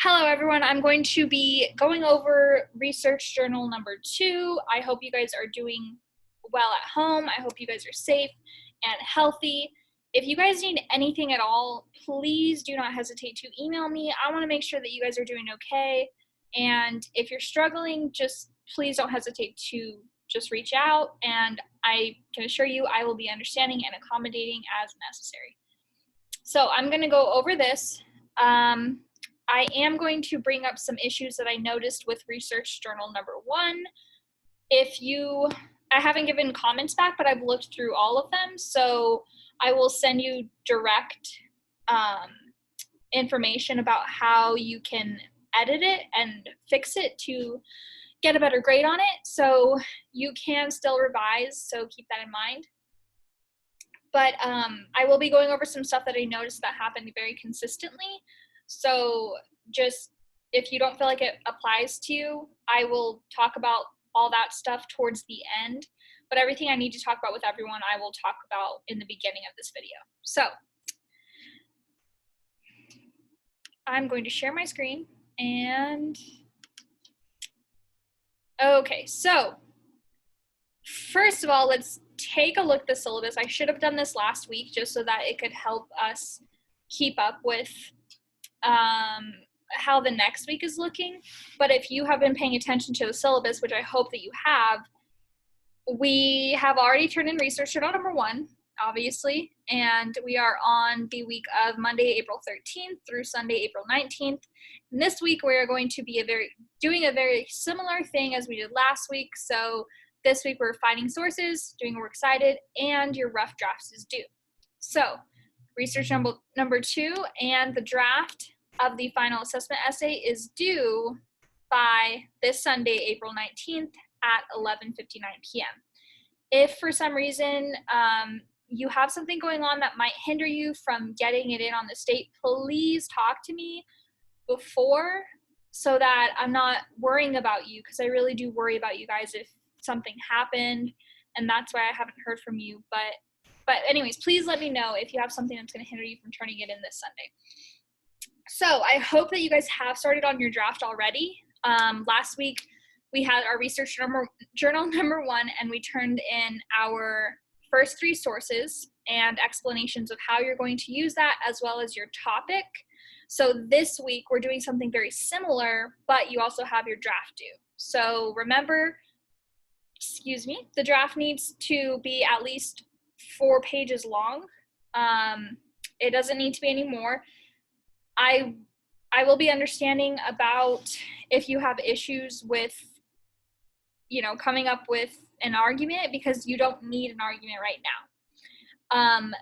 Hello everyone, I'm going to be going over research journal number 2. I hope you guys are doing well at home. I hope you guys are safe and healthy. If you guys need anything at all, please do not hesitate to email me. I want to make sure that you guys are doing okay. And if you're struggling, just please don't hesitate to just reach out, and I can assure you I will be understanding and accommodating as necessary. So I'm going to go over this. I am going to bring up some issues that I noticed with research journal number 1. I haven't given comments back, but I've looked through all of them, so I will send you direct information about how you can edit it and fix it to get a better grade on it. So you can still revise, so keep that in mind. But I will be going over some stuff that I noticed that happened very consistently. So just if you don't feel like it applies to you, I will talk about all that stuff towards the end. But everything I need to talk about with everyone, I will talk about in the beginning of this video. So I'm going to share my screen and okay, so first of all, let's take a look at the syllabus. I should have done this last week just so that it could help us keep up with how the next week is looking. But if you have been paying attention to the syllabus, which I hope that you have, we have already turned in research journal number 1, obviously, and we are on the week of Monday, April 13th through Sunday, April 19th. And this week we are going to be doing a very similar thing as we did last week. So this week we're finding sources, doing a works cited, and your rough drafts is due. So research number 2 and the draft of the final assessment essay is due by this Sunday, April 19th at 11:59 p.m. If for some reason you have something going on that might hinder you from getting it in on the state, please talk to me before so that I'm not worrying about you, because I really do worry about you guys if something happened, and that's why I haven't heard from you. But anyways, please let me know if you have something that's going to hinder you from turning it in this Sunday. So I hope that you guys have started on your draft already. Last week we had our research journal number 1, and we turned in our first 3 sources and explanations of how you're going to use that, as well as your topic. So this week we're doing something very similar, but you also have your draft due. So remember, the draft needs to be at least 4 pages long. It doesn't need to be any more. I will be understanding about if you have issues with, coming up with an argument, because you don't need an argument right now.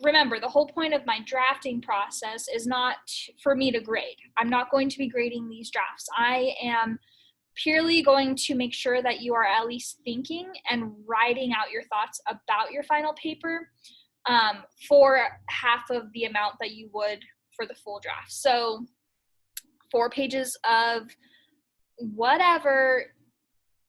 Remember, the whole point of my drafting process is not for me to grade. I'm not going to be grading these drafts. I am purely going to make sure that you are at least thinking and writing out your thoughts about your final paper for half of the amount that you would for the full draft. So 4 pages of whatever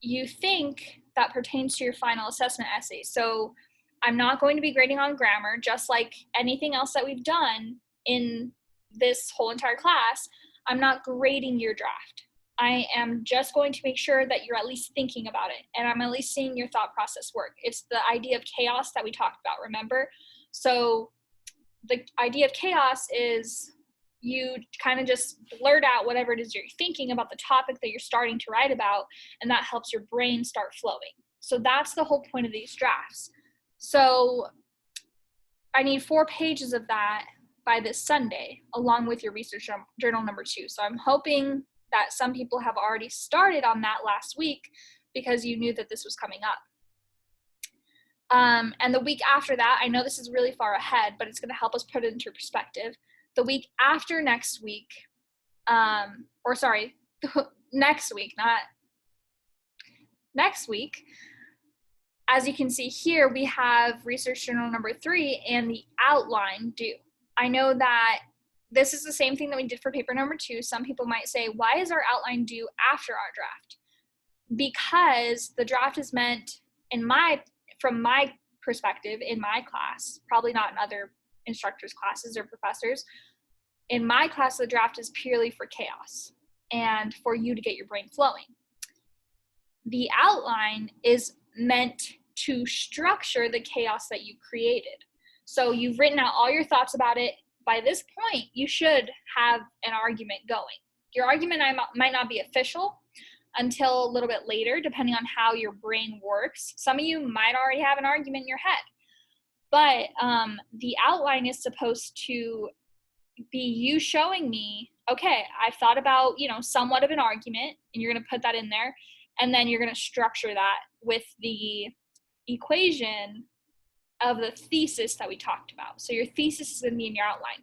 you think that pertains to your final assessment essay. So I'm not going to be grading on grammar, just like anything else that we've done in this whole entire class. I'm not grading your draft. I am just going to make sure that you're at least thinking about it, and I'm at least seeing your thought process work. It's the idea of chaos that we talked about, remember? So the idea of chaos is you kind of just blurt out whatever it is you're thinking about the topic that you're starting to write about, and that helps your brain start flowing. So that's the whole point of these drafts. So I need 4 pages of that by this Sunday, along with your research journal number 2. So I'm hoping that some people have already started on that last week because you knew that this was coming up. And the week after that, I know this is really far ahead, but it's going to help us put it into perspective. The week after next week, next week, as you can see here, we have research journal number 3 and the outline due. I know that this is the same thing that we did for paper number 2. Some people might say, why is our outline due after our draft? Because the draft is meant, from my perspective, in my class, probably not in other instructors' classes or professors, In my class, the draft is purely for chaos and for you to get your brain flowing. The outline is meant to structure the chaos that you created. So you've written out all your thoughts about it. By this point, you should have an argument going. Your argument might not be official until a little bit later, depending on how your brain works. Some of you might already have an argument in your head, but the outline is supposed to be you showing me, okay, I've thought about, somewhat of an argument, and you're going to put that in there, and then you're going to structure that with the equation of the thesis that we talked about. So your thesis is going to be in your outline.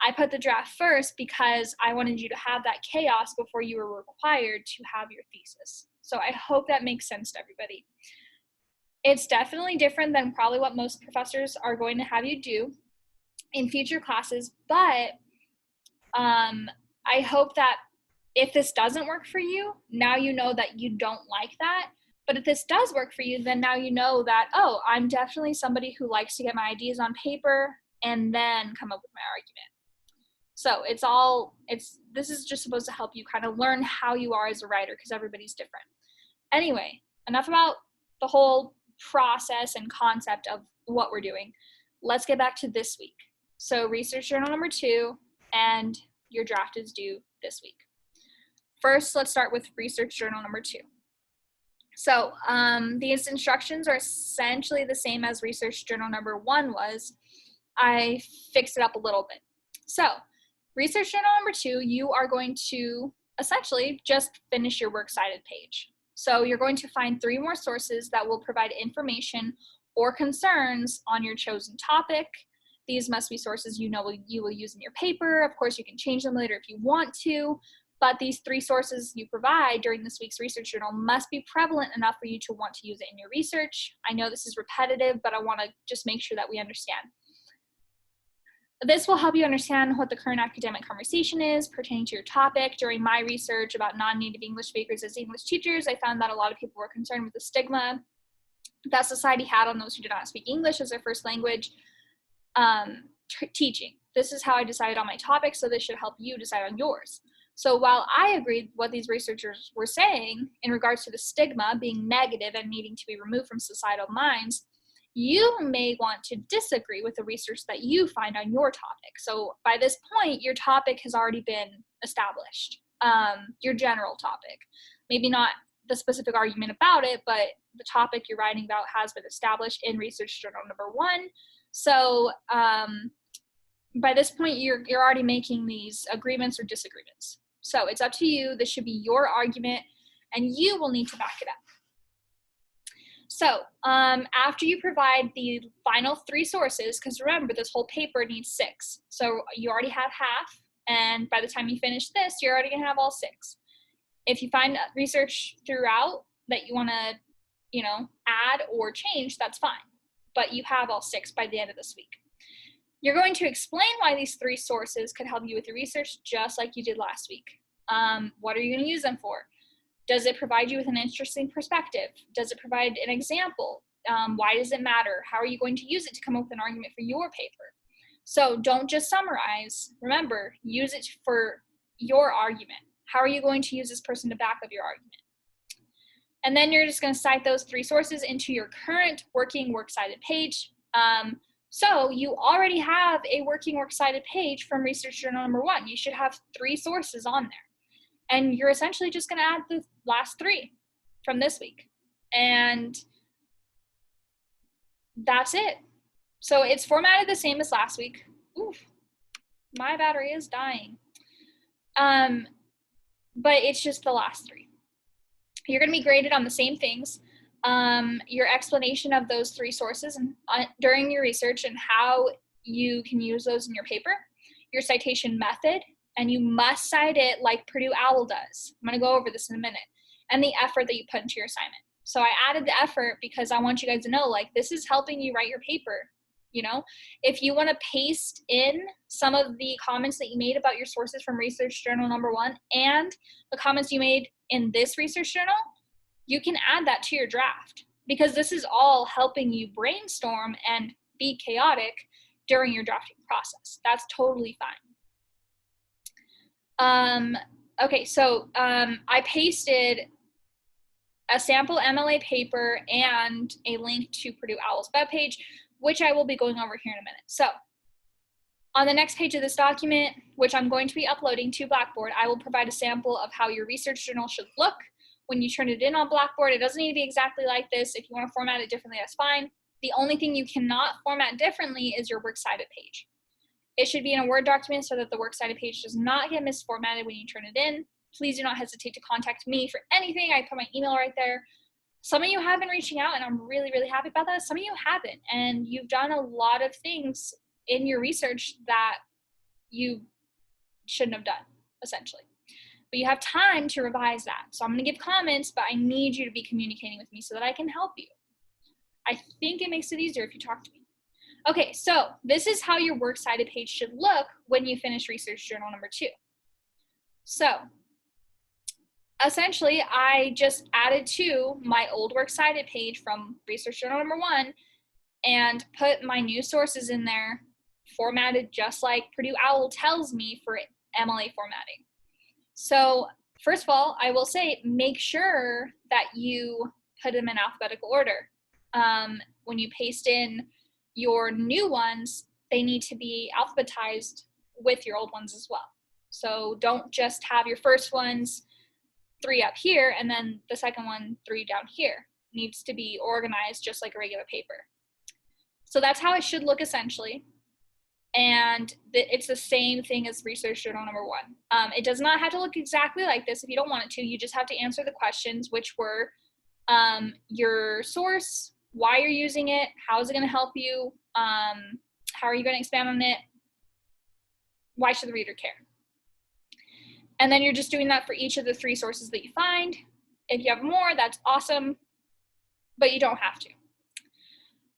I put the draft first because I wanted you to have that chaos before you were required to have your thesis. So I hope that makes sense to everybody. It's definitely different than probably what most professors are going to have you do in future classes, but I hope that if this doesn't work for you, now you know that you don't like that. But if this does work for you, then now you know that, oh, I'm definitely somebody who likes to get my ideas on paper and then come up with my argument. So this is just supposed to help you kind of learn how you are as a writer, because everybody's different. Anyway, enough about the whole process and concept of what we're doing. Let's get back to this week. So research journal number 2, and your draft is due this week. First, let's start with research journal number 2. So these instructions are essentially the same as research journal number 1 was. I fixed it up a little bit. So research journal number 2, you are going to essentially just finish your works cited page. So you're going to find 3 more sources that will provide information or concerns on your chosen topic. These must be sources you will use in your paper. Of course, you can change them later if you want to, but these 3 sources you provide during this week's research journal must be prevalent enough for you to want to use it in your research. I know this is repetitive, but I want to just make sure that we understand. This will help you understand what the current academic conversation is pertaining to your topic. During my research about non-native English speakers as English teachers, I found that a lot of people were concerned with the stigma that society had on those who did not speak English as their first language teaching. This is how I decided on my topic, so this should help you decide on yours. So while I agreed what these researchers were saying in regards to the stigma being negative and needing to be removed from societal minds, you may want to disagree with the research that you find on your topic. So by this point, your topic has already been established, your general topic. Maybe not the specific argument about it, but the topic you're writing about has been established in research journal number 1. So by this point, you're already making these agreements or disagreements. So it's up to you. This should be your argument, and you will need to back it up. So after you provide the final 3 sources, because remember, this whole paper needs 6. So you already have half, and by the time you finish this, you're already going to have all 6. If you find research throughout that you want to, add or change, that's fine. But you have all 6 by the end of this week. You're going to explain why these 3 sources could help you with your research, just like you did last week. What are you going to use them for? Does it provide you with an interesting perspective? Does it provide an example? Why does it matter? How are you going to use it to come up with an argument for your paper? So don't just summarize. Remember, use it for your argument. How are you going to use this person to back up your argument? And then you're just going to cite those 3 sources into your current working works cited page. So you already have a working works cited page from research journal number 1. You should have 3 sources on there. And you're essentially just going to add the last 3 from this week. And that's it. So it's formatted the same as last week. Oof, my battery is dying. But it's just the last 3. You're going to be graded on the same things. Your explanation of those 3 sources and during your research and how you can use those in your paper, your citation method, and you must cite it like Purdue OWL does. I'm going to go over this in a minute, and the effort that you put into your assignment. So I added the effort because I want you guys to know, this is helping you write your paper. If you want to paste in some of the comments that you made about your sources from research journal number 1 and the comments you made in this research journal, you can add that to your draft, because this is all helping you brainstorm and be chaotic during your drafting process. That's totally fine. Okay, so I pasted a sample MLA paper and a link to Purdue OWL's webpage, which I will be going over here in a minute. So on the next page of this document, which I'm going to be uploading to Blackboard, I will provide a sample of how your research journal should look when you turn it in on Blackboard. It doesn't need to be exactly like this. If you want to format it differently, that's fine. The only thing you cannot format differently is your works cited page. It should be in a Word document so that the works cited page does not get misformatted when you turn it in. Please do not hesitate to contact me for anything. I put my email right there. Some of you have been reaching out, and I'm really, really happy about that. Some of you haven't, and you've done a lot of things in your research that you shouldn't have done, essentially. But you have time to revise that. So I'm going to give comments, but I need you to be communicating with me so that I can help you. I think it makes it easier if you talk to me. Okay, so this is how your works cited page should look when you finish research journal number 2. So essentially, I just added to my old works cited page from research journal number 1 and put my new sources in there, formatted just like Purdue OWL tells me for MLA formatting. So first of all, I will say, make sure that you put them in alphabetical order. When you paste in your new ones, they need to be alphabetized with your old ones as well. So don't just have your first ones 3 up here and then the second one 3 down here. It needs to be organized just like a regular paper. So that's how it should look essentially. And it's the same thing as research journal number 1. It does not have to look exactly like this if you don't want it to. You just have to answer the questions, which were your source, why you're using it, how is it going to help you, how are you going to expand on it, why should the reader care? And then you're just doing that for each of the 3 sources that you find. If you have more, that's awesome, but you don't have to.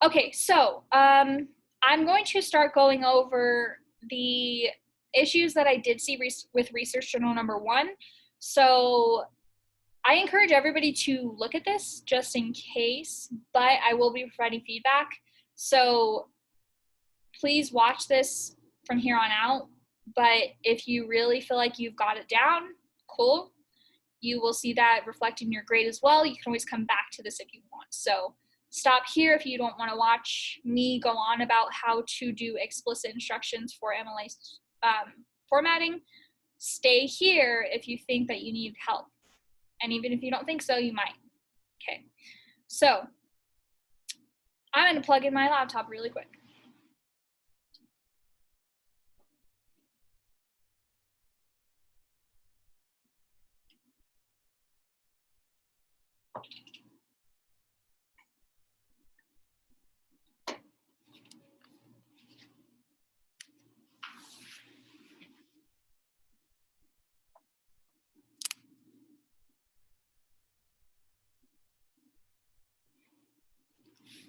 Okay, so I'm going to start going over the issues that I did see with research journal number 1. So I encourage everybody to look at this just in case, but I will be providing feedback. So please watch this from here on out. But if you really feel like you've got it down, cool. You will see that reflected in your grade as well. You can always come back to this if you want. So stop here if you don't want to watch me go on about how to do explicit instructions for MLA formatting. Stay here if you think that you need help. And even if you don't think so, you might. Okay, so I'm going to plug in my laptop really quick.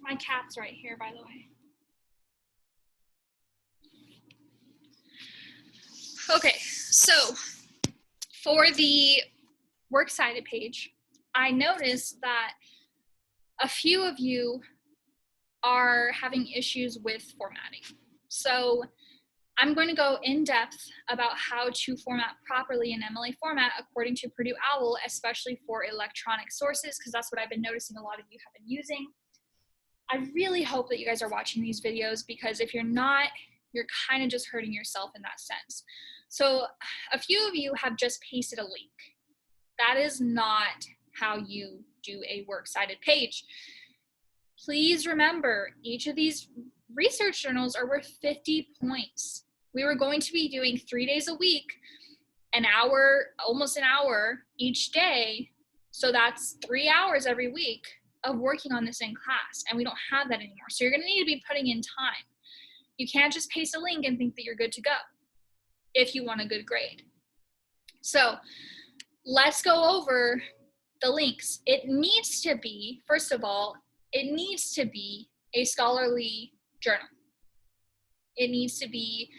My cat's right here, by the way. Okay, so for the works cited page, I noticed that a few of you are having issues with formatting. So I'm going to go in depth about how to format properly in MLA format according to Purdue OWL, especially for electronic sources, because that's what I've been noticing a lot of you have been using. I really hope that you guys are watching these videos, because if you're not, you're kind of just hurting yourself in that sense. So a few of you have just pasted a link. That is not how you do a works cited page. Please remember, each of these research journals are worth 50 points. We were going to be doing 3 days a week, an hour, almost an hour each day. So that's 3 hours every week of working on this in class, and we don't have that anymore. So you're going to need to be putting in time. You can't just paste a link and think that you're good to go if you want a good grade. So let's go over the links. It needs to be, first of all, it needs to be a scholarly journal. It needs to be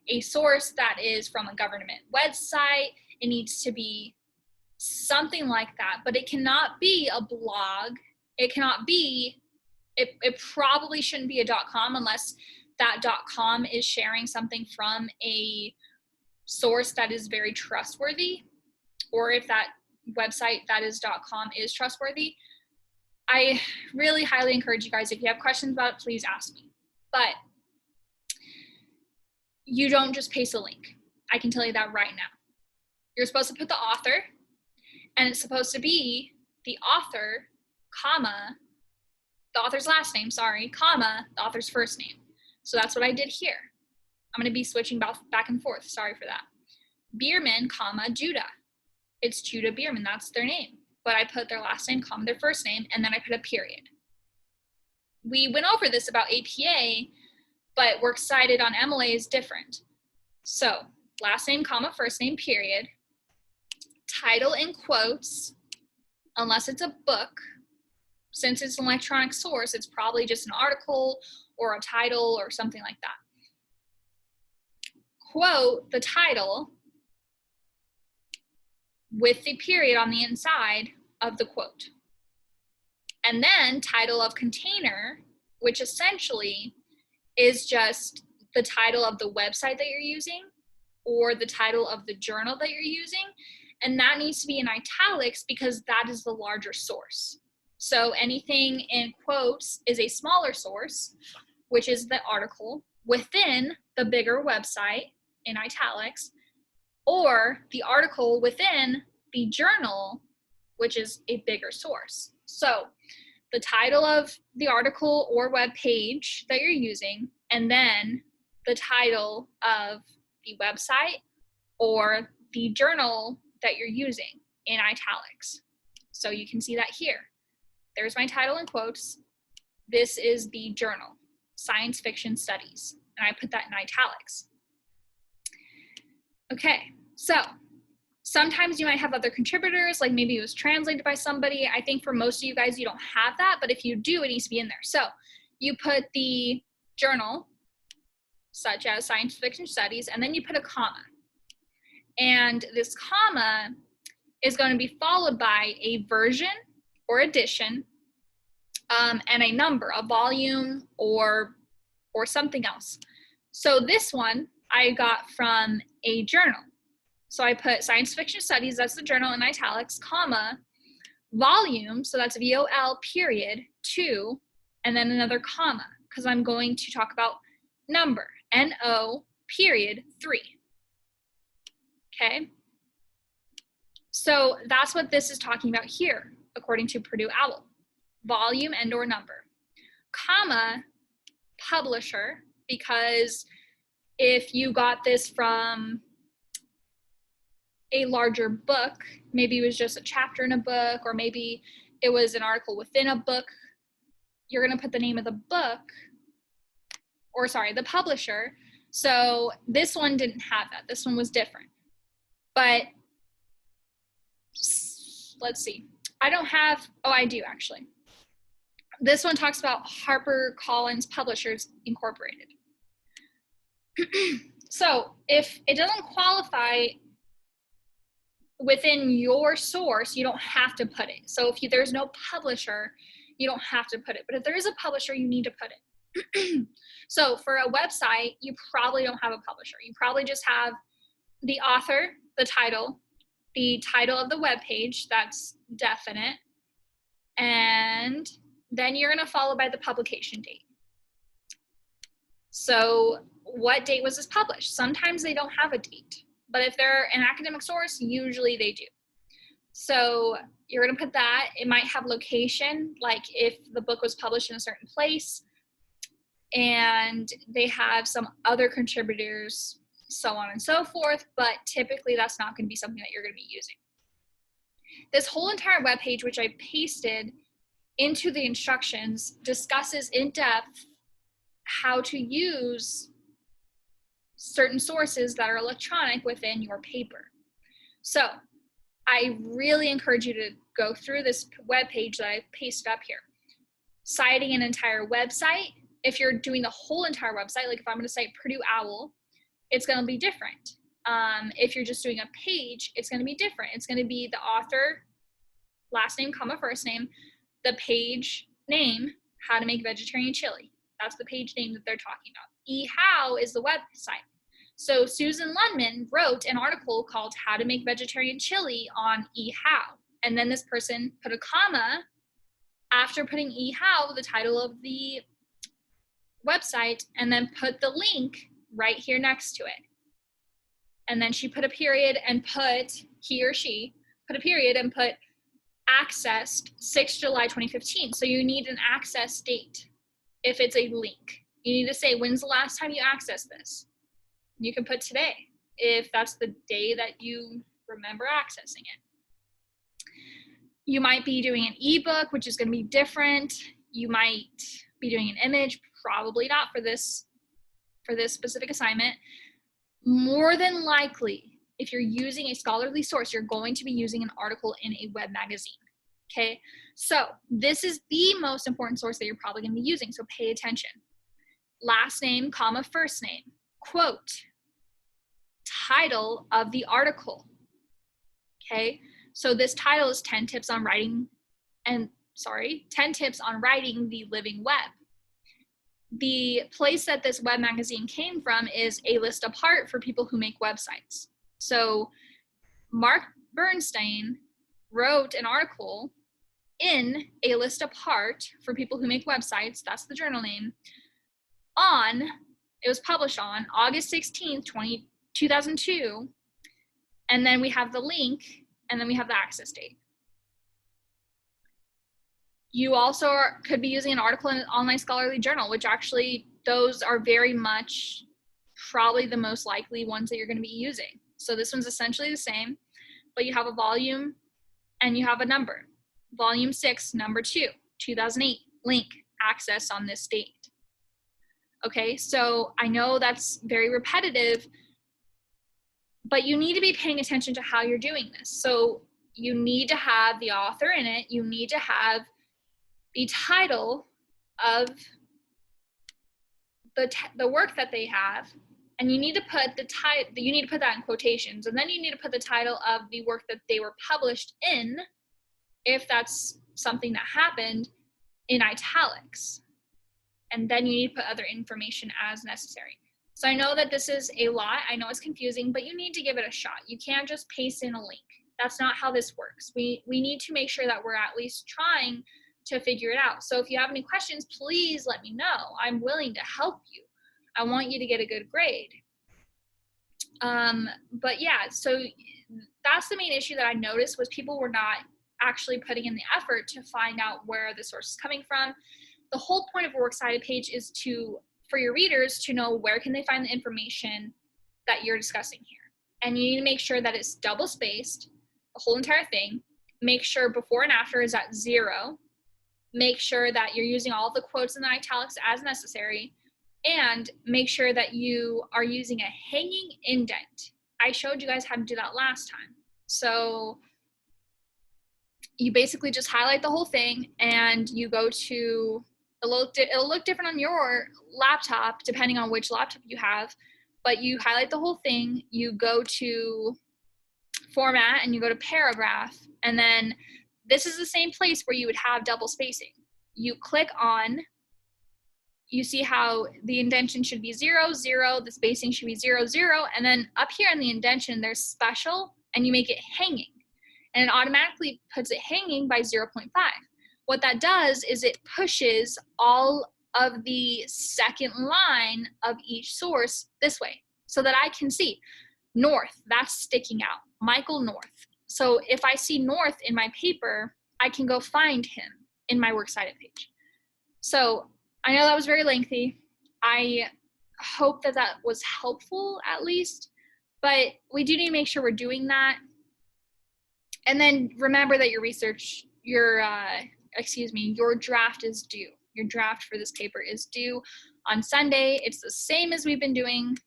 a source that is from a government website. It needs to be something like that, but it cannot be a blog. It cannot be, it probably shouldn't be a .com unless that .com is sharing something from a source that is very trustworthy, or if that website that is .com is trustworthy. I really highly encourage you guys, if you have questions about it, please ask me. But you don't just paste a link. I can tell you that right now. You're supposed to put the author, and it's supposed to be the author, comma, the author's last name, sorry, comma, the author's first name. So that's what I did here. I'm going to be switching back and forth. Sorry for that. Bierman, comma, Judah. It's Judah Bierman. That's their name. But I put their last name, comma, their first name, and then I put a period. We went over this about APA, but works cited on MLA is different. So last name, comma, first name, period. Title in quotes, unless it's a book. Since it's an electronic source, it's probably just an article or a title or something like that. Quote the title with the period on the inside of the quote. And then title of container, which essentially is just the title of the website that you're using or the title of the journal that you're using. And that needs to be in italics because that is the larger source. So anything in quotes is a smaller source, which is the article within the bigger website in italics, or the article within the journal, which is a bigger source. So the title of the article or web page that you're using, and then the title of the website or the journal that you're using in italics. So you can see that here. There's my title in quotes. This is the journal, Science Fiction Studies, and I put that in italics. Okay, so sometimes you might have other contributors, like maybe it was translated by somebody. I think for most of you guys, you don't have that, but if you do, it needs to be in there. So you put the journal, such as Science Fiction Studies, and then you put a comma. And this comma is going to be followed by a version or edition, and a number, a volume, or something else. So this one I got from a journal. So I put Science Fiction Studies, that's the journal, in italics, comma, volume, so that's VOL period, 2, and then another comma, because I'm going to talk about number, NO period 3. Okay? So that's what this is talking about here, according to Purdue OWL. Volume and or number. Comma, publisher, because if you got this from a larger book, maybe it was just a chapter in a book, or maybe it was an article within a book, you're going to put the name of the book, or sorry, the publisher. So this one didn't have that. This one was different. But let's see. I don't have, oh, I do actually. This one talks about HarperCollins Publishers Incorporated. So if it doesn't qualify within your source, you don't have to put it. So if there's no publisher, you don't have to put it. But if there is a publisher, you need to put it. So for a website, you probably don't have a publisher. You probably just have the author, the title of the web page, that's definite, and then you're going to follow by the publication date. So what date was this published? Sometimes they don't have a date, but if they're an academic source, usually they do. So you're going to put that. It might have location, like if the book was published in a certain place and they have some other contributors, so on and so forth, but typically that's not going to be something that you're going to be using. This whole entire web page, which I pasted into the instructions, discusses in depth how to use certain sources that are electronic within your paper. So I really encourage you to go through this web page that I pasted up here. Citing an entire website. If you're doing the whole entire website, like if I'm going to cite Purdue OWL, it's going to be different. If you're just doing a page, it's going to be different. It's going to be the author, last name, comma, first name, the page name, how to make vegetarian chili. That's the page name that they're talking about. How is the website. So Susan Lundman wrote an article called How to Make Vegetarian Chili on eHow. And then this person put a comma after putting eHow, the title of the website, and then put the link right here next to it. And then she put a period and put, he or she put a period and put accessed 6 July 2015. So you need an access date if it's a link. You need to say, when's the last time you accessed this? You can put today if that's the day that you remember accessing it. You might be doing an ebook, which is going to be different. You might be doing an image, probably not for this specific assignment. More than likely, if you're using a scholarly source, you're going to be using an article in a web magazine. Okay, so this is the most important source that you're probably going to be using, so pay attention. Last name, comma, first name, quote, title of the article. Okay, so this title is 10 tips on writing the living web. The place that this web magazine came from is A List Apart for people who make websites. So Mark Bernstein wrote an article in A List Apart for people who make websites, that's the journal name, it was published on August 16th, 2002, and then we have the link, and then we have the access date. You also could be using an article in an online scholarly journal, which actually those are very much probably the most likely ones that you're going to be using. So this one's essentially the same, but you have a volume and you have a number. Volume 6, number 2, 2008, link, access on this date. Okay, so I know that's very repetitive, but you need to be paying attention to how you're doing this. So you need to have the author in it. You need to have the title of the work that they have, and you need to put that in quotations, and then you need to put the title of the work that they were published in, if that's something that happened, in italics. And then you need to put other information as necessary. So I know that this is a lot. I know it's confusing, but you need to give it a shot. You can't just paste in a link. That's not how this works. We need to make sure that we're at least trying to figure it out. So if you have any questions, please let me know. I'm willing to help you. I want you to get a good grade. But yeah, so that's the main issue that I noticed, was people were not actually putting in the effort to find out where the source is coming from. The whole point of a works cited page is for your readers to know where can they find the information that you're discussing here. And you need to make sure that it's double spaced, the whole entire thing. Make sure before and after is at 0. Make sure that you're using all the quotes in the italics as necessary, and make sure that you are using a hanging indent. I showed you guys how to do that last time. So you basically just highlight the whole thing, and you go to, it'll look different on your laptop depending on which laptop you have, but you highlight the whole thing, you go to format, and you go to paragraph, and then this is the same place where you would have double spacing. You click on, you see how the indentation should be 0, 0, the spacing should be 0, 0, and then up here in the indentation, there's special, and you make it hanging. And it automatically puts it hanging by 0.5. What that does is it pushes all of the second line of each source this way, so that I can see North, that's sticking out, Michael North. So if I see North in my paper, I can go find him in my works cited page. So I know that was very lengthy. I hope that that was helpful at least, but we do need to make sure we're doing that. And then remember that your draft is due. Your draft for this paper is due on Sunday. It's the same as we've been doing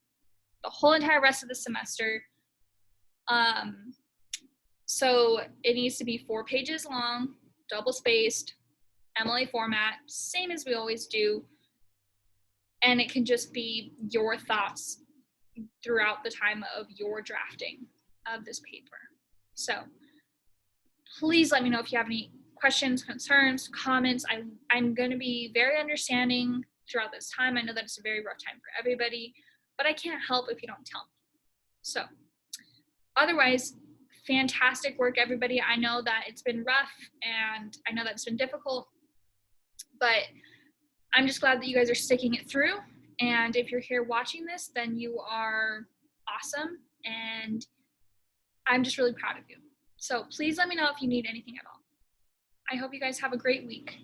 the whole entire rest of the semester. So it needs to be 4 pages long, double spaced, MLA format, same as we always do. And it can just be your thoughts throughout the time of your drafting of this paper. So please let me know if you have any questions, concerns, comments. I'm going to be very understanding throughout this time. I know that it's a very rough time for everybody, but I can't help if you don't tell me. So otherwise, fantastic work, everybody. I know that it's been rough and I know that it's been difficult, but I'm just glad that you guys are sticking it through. And if you're here watching this, then you are awesome. And I'm just really proud of you. So please let me know if you need anything at all. I hope you guys have a great week.